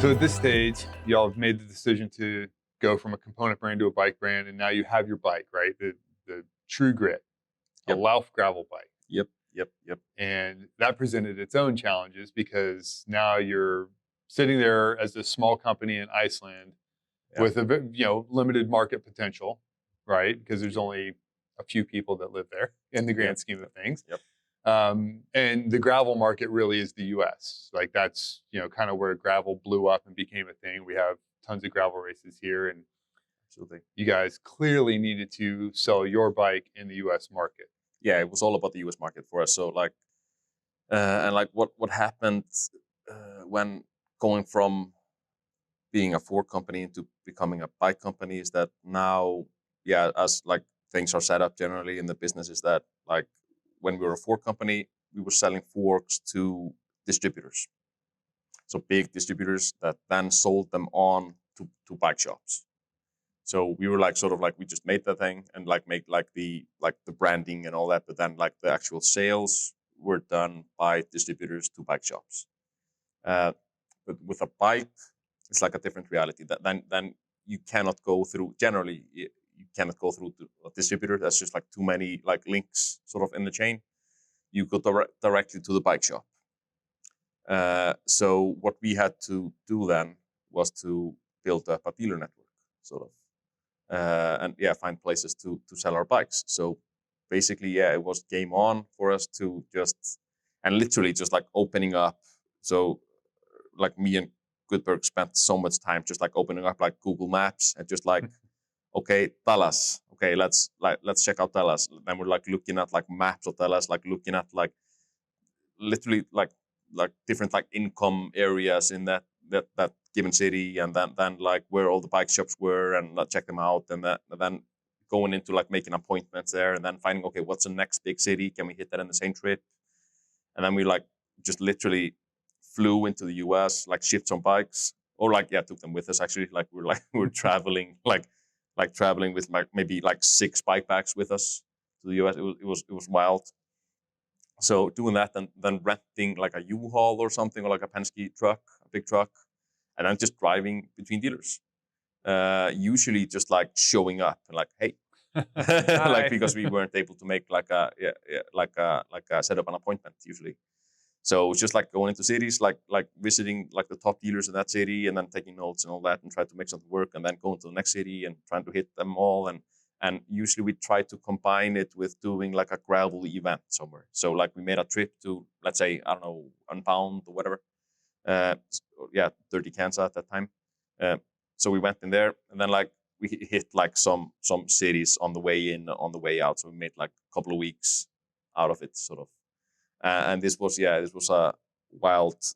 So at this stage, y'all have made the decision to go from a component brand to a bike brand, and now you have your bike, right? The True Grit, a Lauf gravel bike. Yep. And that presented its own challenges because now you're sitting there as a small company in Iceland with a limited market potential, right? Because there's only a few people that live there in the grand scheme of things. And the gravel market really is the US. Like that's, kind of where gravel blew up and became a thing. We have tons of gravel races here, and you guys clearly needed to sell your bike in the US market. Yeah, it was all about the US market for us. So what happened when going from being a Ford company into becoming a bike company is that now, as like things are set up generally in the business is that like when we were a Ford company, we were selling forks to distributors. So big distributors that then sold them on to bike shops. So we were we just made the thing and make the branding and all that, but then like the actual sales were done by distributors to bike shops. But with a bike, it's like a different reality. That then you cannot go through. Generally, you cannot go through a distributor. That's just like too many like links sort of in the chain. You go directly to the bike shop. So what we had to do then was to build up a dealer network, sort of. And find places to sell our bikes. So basically, it was game on for us to literally just like opening up. So like me and Goodberg spent so much time just like opening up like Google Maps and just like, okay, Dallas. Okay, let's check out Dallas. Then we're like looking at like maps of Dallas, like looking at like literally like different like income areas in that given city, and then like where all the bike shops were, and check them out, and then going into like making appointments there, and then finding, okay, what's the next big city? Can we hit that in the same trip? And then we like just literally flew into the US, like shipped some bikes, or took them with us actually. Like we're traveling like traveling with like maybe like 6 bike packs with us to the US. It was wild. So doing that, and then renting like a U-Haul or something, or like a Penske truck, a big truck, and then just driving between dealers. Usually just like showing up and like, hey, like because we weren't able to make set up an appointment usually. So it's just like going into cities, like visiting like the top dealers in that city, and then taking notes and all that, and try to make something work, and then going to the next city and trying to hit them all. And usually we try to combine it with doing like a gravel event somewhere. So like we made a trip to, let's say, I don't know, Unbound or whatever. 30 Kansas at that time. So we went in there, and then like we hit like some cities on the way in, on the way out. So we made like a couple of weeks out of it, sort of. And this was a wild.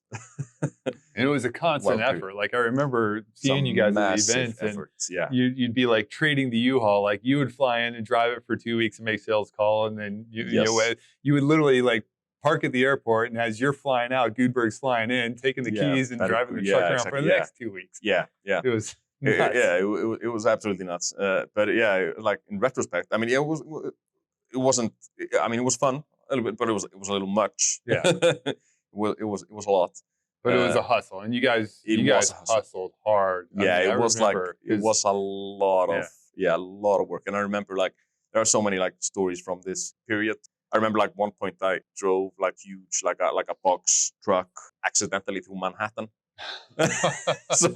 And it was a constant effort. Like I remember seeing you guys at the events, efforts, and you'd be like trading the U-Haul. Like you would fly in and drive it for 2 weeks and make sales call, and then you would literally like park at the airport, and as you're flying out, Goodberg's flying in, taking the keys and driving the truck around for the next 2 weeks. Yeah. It was nuts. It was absolutely nuts. But like in retrospect, I mean, it wasn't. I mean, it was fun a little bit, but it was a little much. Yeah. it was a lot. But it was a hustle, and you guys hustled hard. It was a lot of work. And I remember like there are so many like stories from this period. I remember like one point I drove like huge like a box truck accidentally through Manhattan. So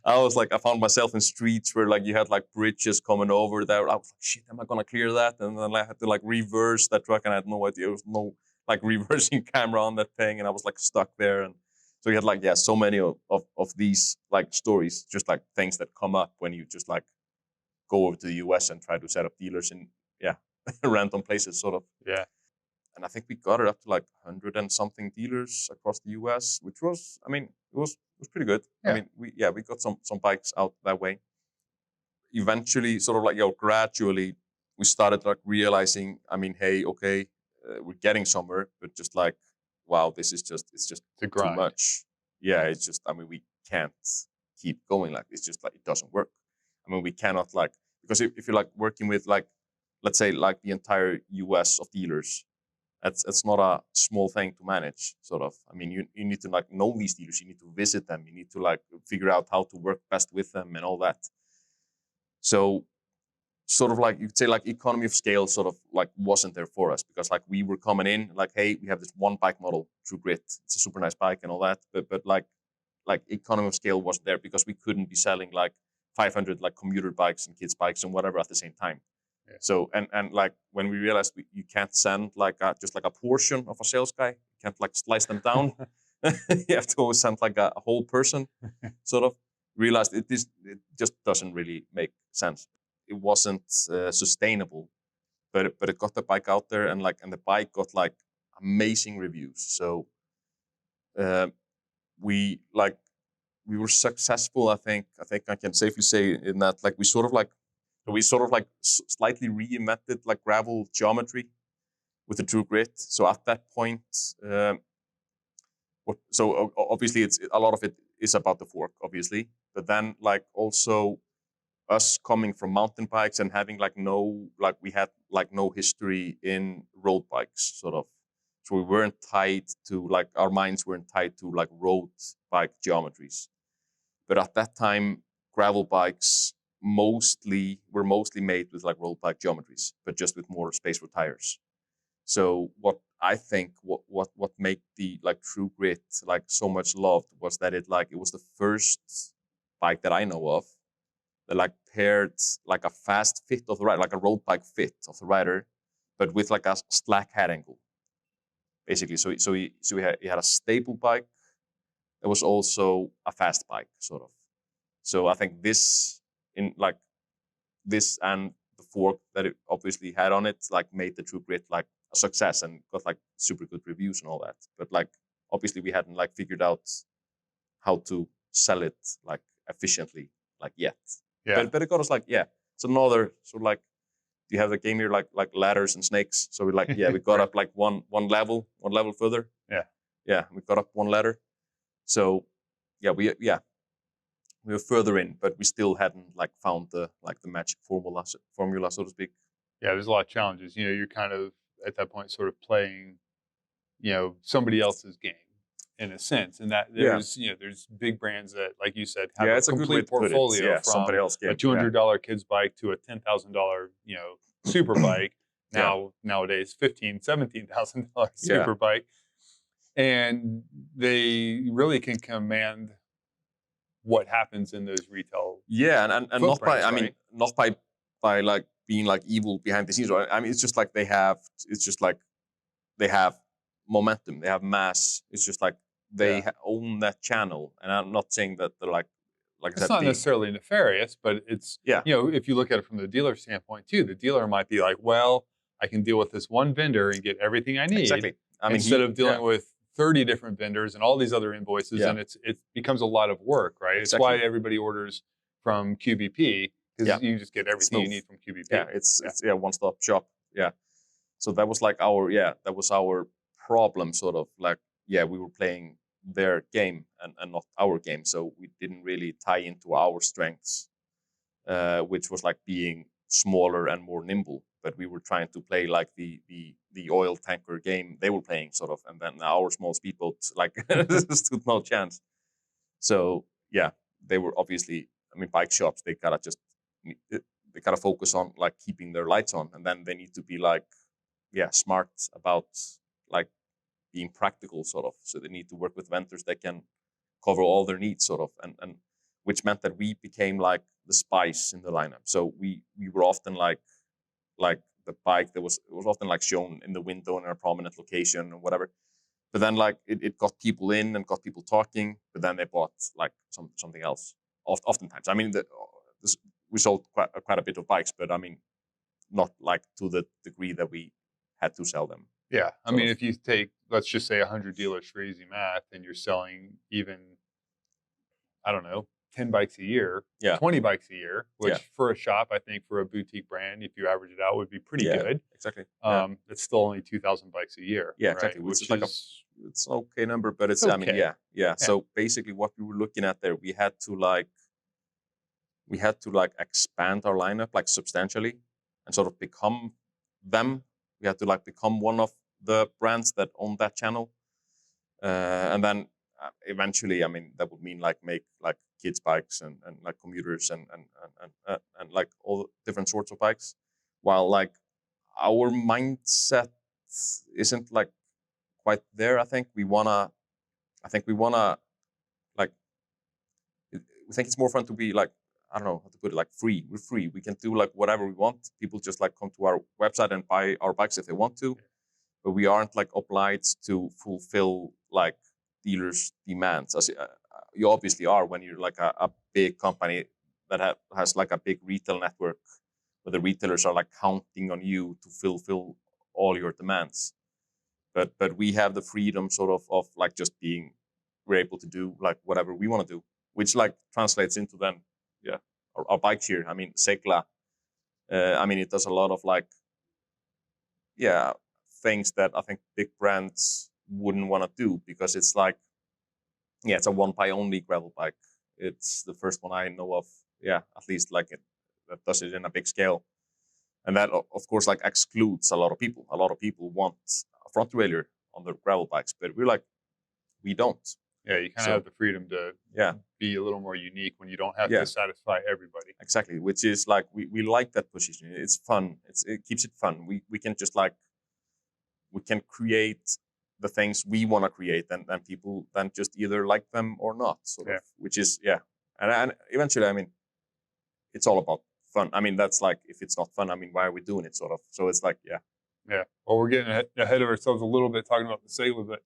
I found myself in streets where like you had like bridges coming over there. I was like, shit, am I gonna clear that? And then I had to like reverse that truck, and I had no idea. There was no like reversing camera on that thing, and I was like stuck there. And so you had like so many of these like stories, just like things that come up when you just like go over to the US and try to set up dealers in random places, sort of. Yeah. And I think we got it up to like 100 and something dealers across the US, which was, I mean, it was pretty good. Yeah. I mean, we got some bikes out that way. Eventually, sort of like, gradually, we started like realizing, I mean, hey, okay, we're getting somewhere, but just like, wow, it's just too much. Yeah, it's just, I mean, we can't keep going like this. Just like, it doesn't work. I mean, we cannot like, because if you're like working with like let's say like the entire US of dealers. It's not a small thing to manage, sort of. I mean, you need to like know these dealers, you need to visit them, you need to like figure out how to work best with them and all that. So sort of like you could say like economy of scale sort of like wasn't there for us, because like we were coming in like, hey, we have this one bike model, True Grit, it's a super nice bike and all that, but like economy of scale wasn't there because we couldn't be selling like 500 like commuter bikes and kids bikes and whatever at the same time. Yeah. So and like when we realized you can't send like just like a portion of a sales guy, you can't like slice them down. You have to always send like a whole person. Sort of realized it just doesn't really make sense. It wasn't sustainable, but it got the bike out there, and the bike got like amazing reviews. So we were successful. I think I can safely say in that like we sort of like slightly reinvented like gravel geometry with the True Grit. So at that point, so obviously it's a lot of it is about the fork, obviously, but then like also us coming from mountain bikes and having we had like no history in road bikes, sort of. So we weren't tied to like our minds weren't tied to like road bike geometries. But at that time, gravel bikes were mostly made with like road bike geometries, but just with more space for tires. So what I think what made the like True Grit like so much loved was that it was the first bike that I know of that like paired like a fast fit of the rider, like a road bike fit of the rider, but with like a slack head angle, basically. So he had a stable bike that was also a fast bike, sort of. So I think this and the fork that it obviously had on it like made the True Grit like a success and got like super good reviews and all that. But like obviously we hadn't like figured out how to sell it like efficiently like yet. Yeah. But it got us like, yeah, it's another sort of like, you have the game here like ladders and snakes. So we like, yeah, we got Right. up like one level further. Yeah. Yeah, we got up one ladder. So yeah, we were further in, but we still hadn't like found the magic formula, so to speak. Yeah, there's a lot of challenges. You know, you're kind of at that point sort of playing, you know, somebody else's game in a sense. And that there's, you know, there's big brands that, like you said, have a it's a good way complete to put it. portfolio Yeah, from somebody else game. a $200 kids bike to a $10,000, you know, super bike. Nowadays, $17,000 super bike. And they really can command what happens in those retail. Yeah, and not by, I mean, right? not by like being like evil behind the scenes. Right? I mean, it's just like they have momentum, they have mass. It's just like they own that channel. And I'm not saying that they're like I it's said, not necessarily nefarious, but it's, you know, if you look at it from the dealer standpoint too, the dealer might be like, well, I can deal with this one vendor and get everything I need. Exactly. I mean, instead of dealing with 30 different vendors and all these other invoices, and it becomes a lot of work, right? It's why everybody orders from QBP, because you just get everything you need from QBP. Yeah, it's one-stop shop. Yeah. So that was like our problem, sort of like, we were playing their game and not our game. So we didn't really tie into our strengths, which was like being smaller and more nimble. But we were trying to play like the oil tanker game they were playing, sort of, and then our small speedboats like stood no chance. So yeah, they were obviously, I mean, bike shops, they gotta focus on like keeping their lights on, and then they need to be like, smart about like being practical, sort of. So they need to work with vendors that can cover all their needs, sort of, and which meant that we became like the spice in the lineup. So we were often like the bike that was often like shown in the window in a prominent location or whatever. But then like it got people in and got people talking, but then they bought like something else. Oftentimes, I mean, we sold quite a bit of bikes, but I mean, not like to the degree that we had to sell them. Yeah, I mean, if you take, let's just say 100 dealers for easy math, and you're selling even, I don't know, 10 bikes a year, 20 bikes a year, which for a shop, I think for a boutique brand, if you average it out, would be pretty good. Exactly. It's still only 2,000 bikes a year. Yeah, right? exactly. Which is like it's an okay number, but it's, okay. I mean, So basically what we were looking at there, we had to like expand our lineup like substantially. and sort of become them. We had to like become one of the brands that own that channel, and then eventually, I mean, that would mean like make like kids bikes and like commuters and like all different sorts of bikes, while like our mindset isn't like quite there. I think we wanna like, we think it's more fun to be like, I don't know how to put it, like free. We're free. We can do like whatever we want. People just like come to our website and buy our bikes if they want to, but we aren't like obliged to fulfill like dealers' demands. As you obviously are when you're like a big company that has like a big retail network, where the retailers are like counting on you to fulfill all your demands. But we have the freedom sort of like just being, we're able to do like whatever we want to do, which like translates into then our bikes here. I mean, Segla, I mean, it does a lot of like things that I think big brands wouldn't want to do, because it's like, it's a one pie only gravel bike. It's the first one I know of, at least like it that does it in a big scale. And that of course like excludes a lot of people. A lot of people want a front derailleur on their gravel bikes, but we're like, we don't. Yeah, you kind of have the freedom to be a little more unique when you don't have to satisfy everybody. Exactly, which is like, we like that position. It's fun. It keeps it fun. We can just like, we can create the things we want to create, and people then just either like them or not, sort of, which is, and eventually, I mean, it's all about fun. I mean, that's like, if it's not fun, I mean, why are we doing it, sort of? So it's like, well, we're getting ahead of ourselves a little bit talking about the Segla, but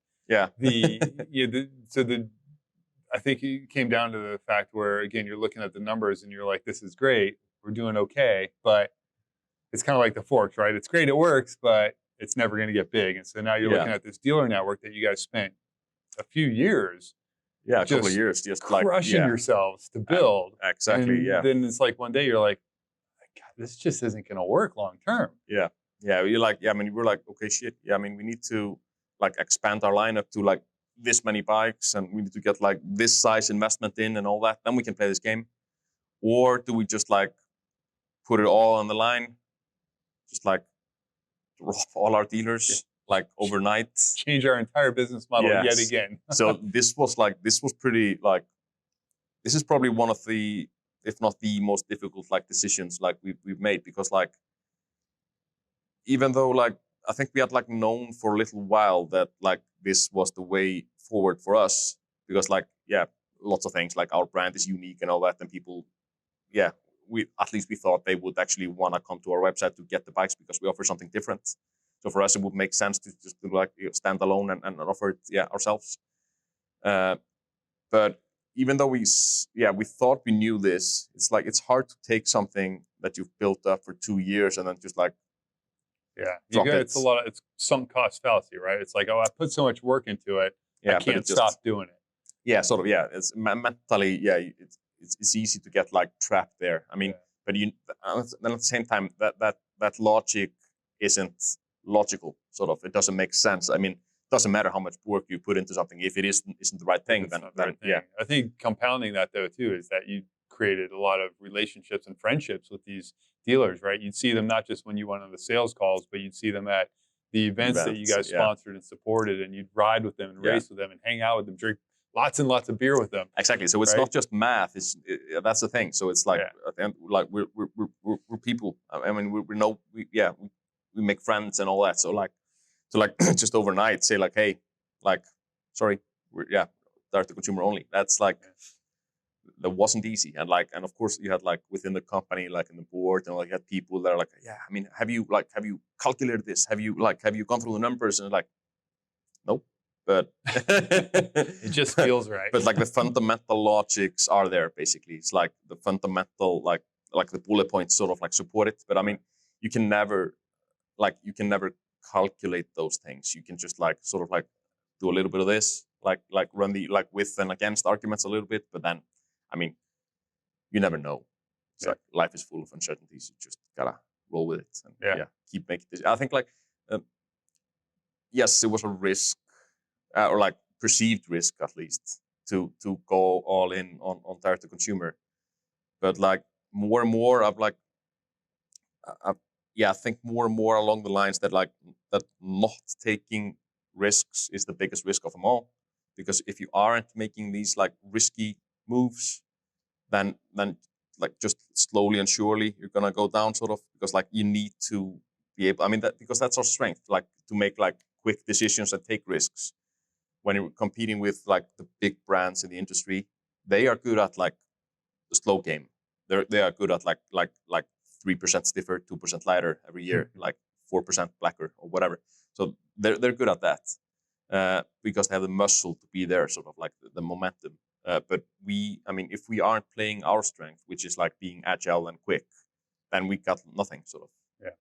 I think it came down to the fact where, again, you're looking at the numbers and you're like, this is great, we're doing okay, but it's kind of like the forks, right? It's great, it works, but it's never going to get big. And so now you're looking at this dealer network that you guys spent a few years, a couple of years, just crushing like, yourselves to build. Exactly. And then it's like one day you're like, God, this just isn't going to work long term. Yeah. You're like, I mean, we're like, okay, shit. Yeah, I mean, we need to like expand our lineup to like this many bikes, and we need to get like this size investment in and all that. Then we can play this game. Or do we just like put it all on the line, just like rob all our dealers like overnight, change our entire business model yet again? So this was pretty like, this is probably one of the, if not the most difficult like decisions like we've made, because like, even though like, I think we had like known for a little while that like this was the way forward for us, because like, lots of things, like our brand is unique and all that, and people, we thought they would actually want to come to our website to get the bikes because we offer something different. So for us, it would make sense to just do like stand alone and offer it ourselves. But even though we thought we knew this, it's like, it's hard to take something that you've built up for 2 years and then just like, it's sunk cost fallacy, right? It's like, oh, I put so much work into it, I can't stop doing it. It's mentally, it's easy to get like trapped there. I mean, but then at the same time, that logic isn't logical, sort of. It doesn't make sense. I mean, it doesn't matter how much work you put into something. If it isn't the right thing, then I think compounding that though too is that you created a lot of relationships and friendships with these dealers, right? You'd see them not just when you went on the sales calls, but you'd see them at the events that you guys sponsored and supported, and you'd ride with them and race with them and hang out with them, drink lots and lots of beer with them. Exactly. So it's not just math. That's the thing. So it's like, at the end, like we're people. I mean, we make friends and all that. So like, just overnight say like, hey, like, sorry, we're direct to consumer only. That's like, that wasn't easy. And like, and of course you had like within the company, like in the board, and like you had people that are like, I mean, have you calculated this? Have you gone through the numbers? And like, nope. But it just feels right. But like the fundamental logics are there, basically. It's like the fundamental, like the bullet points sort of like support it. But I mean, you can never calculate those things. You can just like sort of like do a little bit of this, like run the like with and against arguments a little bit. But then, I mean, you never know. It's like life is full of uncertainties. You just gotta roll with it and keep making this. I think like, yes, it was a risk. Or like perceived risk, at least, to go all in on direct to consumer. But like more and more, I've I think more and more along the lines that that not taking risks is the biggest risk of them all. Because if you aren't making these like risky moves, then like just slowly and surely you're gonna go down sort of, because like you need to be able. I mean that because that's our strength, like to make like quick decisions and take risks. When you're competing with like the big brands in the industry, they are good at like the slow game. They are good at like 3% stiffer, 2% lighter every year, like 4% blacker or whatever. So they're good at that because they have the muscle to be there, sort of like the momentum. But I mean, if we aren't playing our strength, which is like being agile and quick, then we got nothing, sort of. Yeah.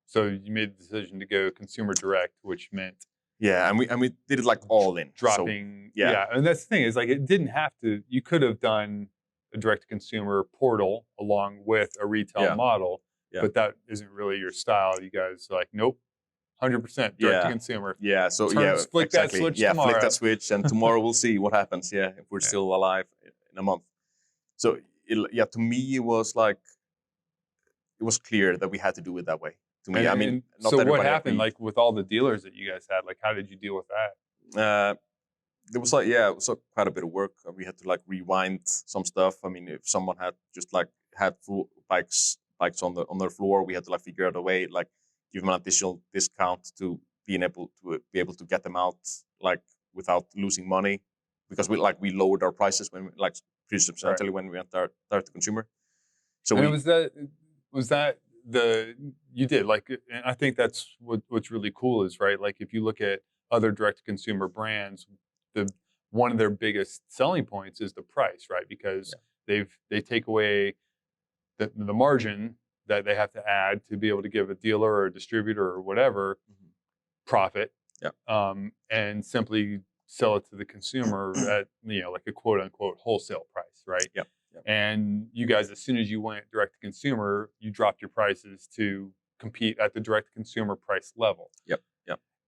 So you made the decision to go consumer direct, which meant and we did it like all in dropping. So, yeah, and that's the thing is like it didn't have to. You could have done a direct to consumer portal along with a retail model, but that isn't really your style. You guys are like, nope, 100% direct to consumer. Yeah, so flick exactly. that switch tomorrow. Flick that switch, and tomorrow we'll see what happens. Yeah, if we're still alive in a month. So to me it was like it was clear that we had to do it that way. To me, I mean, not so what happened agreed. like with all the dealers that you guys had? Like, how did you deal with that? There was like it was quite a bit of work. We had to like rewind some stuff. I mean, if someone had just like had full bikes on their floor, we had to like figure out a way, like give them an additional discount to be able to get them out like without losing money, because we lowered our prices when like pretty substantially when we went direct to consumer. So and was that you did like, and I think that's what's really cool is right. Like if you look at other direct to consumer brands, one of their biggest selling points is the price, right? Because they take away the margin that they have to add to be able to give a dealer or a distributor or whatever profit, and simply sell it to the consumer at like a quote unquote wholesale price, right? And you guys, as soon as you went direct to consumer, you dropped your prices to compete at the direct to consumer price level.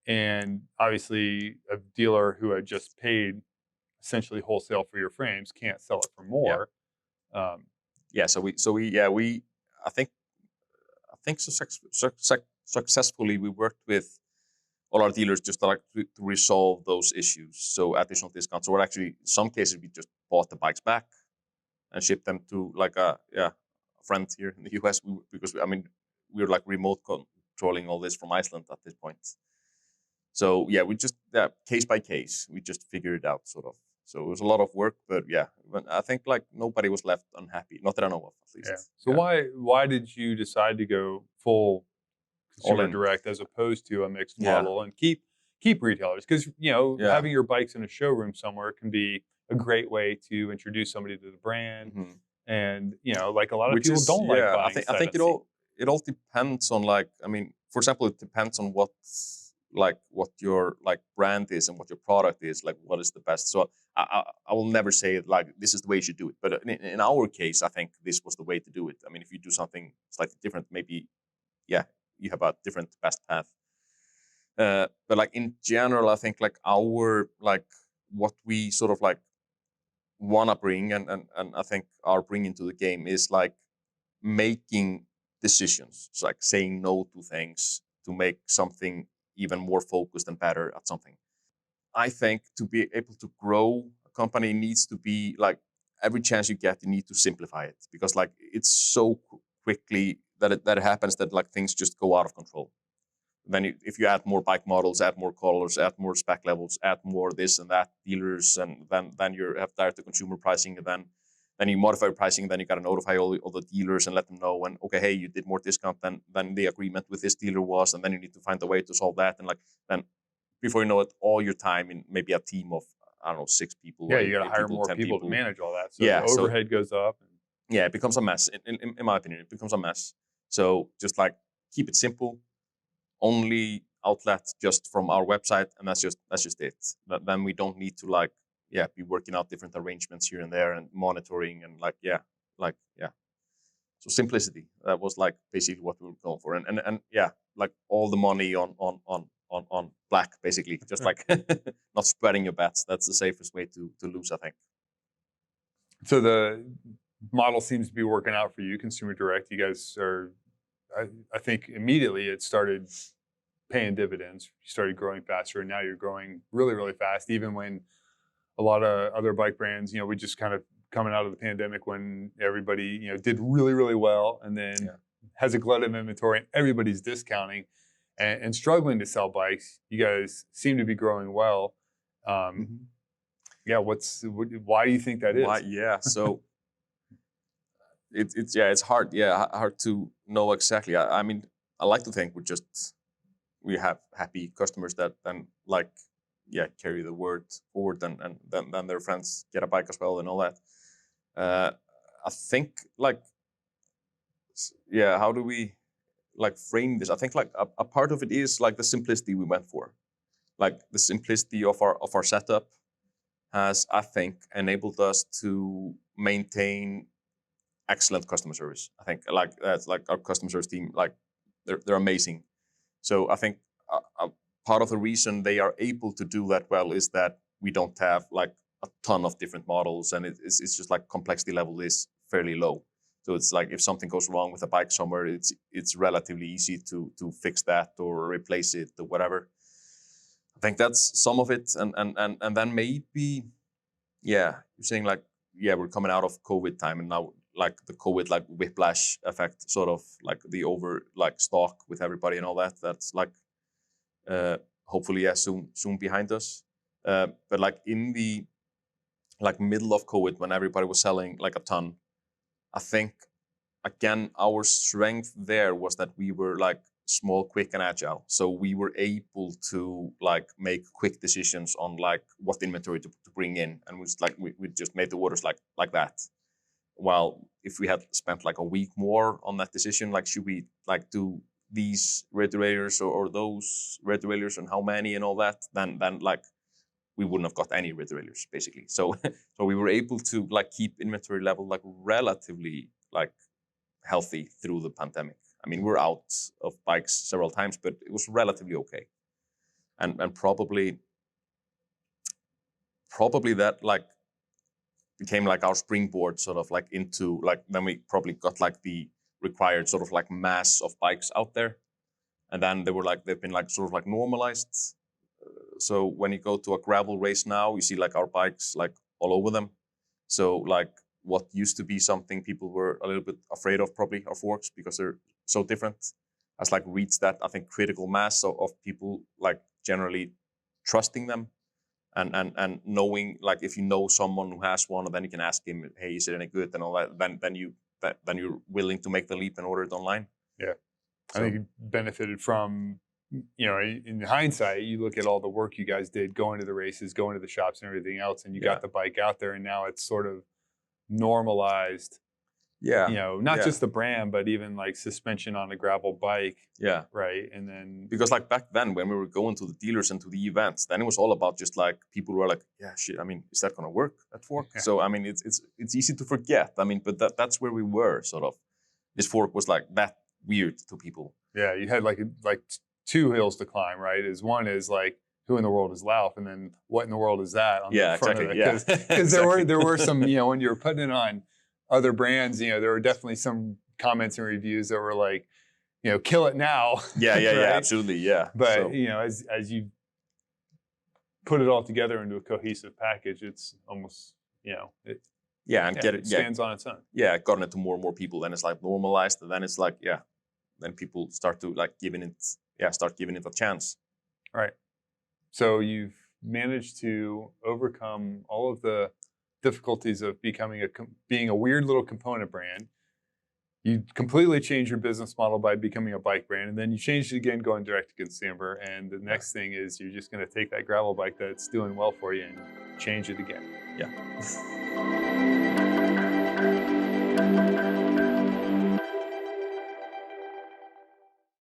And obviously, a dealer who had just paid essentially wholesale for your frames can't sell it for more. I think successfully we worked with all our dealers just to resolve those issues. So additional discounts, or actually in some cases we just bought the bikes back and shipped them to like a friend here in the US, because we were like remote controlling all this from Iceland at this point. So we just case by case we just figured it out, sort of. So it was a lot of work, but I think like nobody was left unhappy, not that I know of, at least. So why did you decide to go full consumer direct as opposed to a mixed model and keep retailers? Because having your bikes in a showroom somewhere can be a great way to introduce somebody to the brand, and like a lot of people don't like buying. I think it all depends on like, I mean, for example, it depends on what your like brand is and what your product is, like what is the best. So I will never say like this is the way you should do it, but in our case I think this was the way to do it. I mean, if you do something slightly different, maybe you have a different best path, but like in general I think like our like what we sort of like wanna bring and I think are bringing to the game is like making decisions. It's like saying no to things to make something even more focused and better at something. I think to be able to grow a company needs to be like every chance you get, you need to simplify it, because like it's so quickly that it happens that like things just go out of control. Then if you add more bike models, add more colors, add more spec levels, add more this and that dealers, and then you have direct to consumer pricing, and then you modify pricing, then you got to notify all the dealers and let them know, and okay, hey, you did more discount than the agreement with this dealer was, and then you need to find a way to solve that, and like then before you know it, all your time in maybe a team of 6 people. You got to hire more people to manage all that. So the overhead goes up. It becomes a mess. In my opinion, it becomes a mess. So just like keep it simple. Only outlet just from our website, and that's just it. Then we don't need to like be working out different arrangements here and there and monitoring and so simplicity, that was like basically what we were going for, and like all the money on black, basically, just like not spreading your bets. That's the safest way to lose, I think. So the model seems to be working out for you, consumer direct. You guys are I think immediately it started paying dividends. You started growing faster, and now you're growing really, really fast. Even when a lot of other bike brands, we just kind of coming out of the pandemic when everybody, did really, really well, and then has a glut of inventory, and everybody's discounting and struggling to sell bikes. You guys seem to be growing well. Yeah, why do you think that is? So it's hard. Hard to know exactly. I mean, I like to think we have happy customers that then carry the word forward, and then their friends get a bike as well and all that. I think how do we frame this? I think a part of it is the simplicity we went for, the simplicity of our setup has, I think, enabled us to maintain excellent customer service. I think that's our customer service team, they're amazing. So I think a part of the reason they are able to do that well is that we don't have a ton of different models, and it's just complexity level is fairly low. So it's if something goes wrong with a bike somewhere, it's relatively easy to fix that or replace it or whatever. I think that's some of it, and then maybe, you're saying we're coming out of COVID time, and now the COVID whiplash effect, sort of the over stock with everybody and all that. That's hopefully soon behind us. But in the middle of COVID, when everybody was selling a ton, I think again our strength there was that we were small, quick, and agile. So we were able to make quick decisions on what inventory to bring in, and we just made the orders like that. While if we had spent a week more on that decision, should we do these radiators or those radiators and how many and all that, then we wouldn't have got any radiators basically. So we were able to keep inventory level relatively healthy through the pandemic. I mean, we're out of bikes several times, but it was relatively okay. And probably that became our springboard, sort of into then we probably got the required sort of mass of bikes out there, and then they've been sort of normalized. So when you go to a gravel race now, you see our bikes all over them. So what used to be something people were a little bit afraid of, probably our forks, because they're so different, has reached that, I think, critical mass of people generally trusting them. And knowing if you know someone who has one, and then you can ask him, hey, is it any good, and all that, then you're willing to make the leap and order it online. Yeah, so I think you benefited from, in hindsight, you look at all the work you guys did, going to the races, going to the shops, and everything else, and you got the bike out there, and now it's sort of normalized. Not just the brand, but even suspension on a gravel bike. Right. And then because back then when we were going to the dealers and to the events, then it was all about just people were shit, I mean, is that gonna work, that fork? So I mean, it's easy to forget. I mean, but that's where we were, sort of. This fork was that weird to people. Yeah, you had two hills to climb, right? One is who in the world is Lauf, and then what in the world is that on the front of it? Because exactly. there were some, when you were putting it on other brands, there were definitely some comments and reviews that were kill it now. Yeah, right? Absolutely, yeah. But as you put it all together into a cohesive package, it's almost it stands on its own. Yeah, gotten it to more and more people, then it's normalized, and then it's then people start to start giving it a chance. Right. So you've managed to overcome all of the difficulties of being a weird little component brand. You completely changed your business model by becoming a bike brand, and then you changed it again going direct to consumer. And the next thing is you're just going to take that gravel bike that's doing well for you and change it again. Yeah.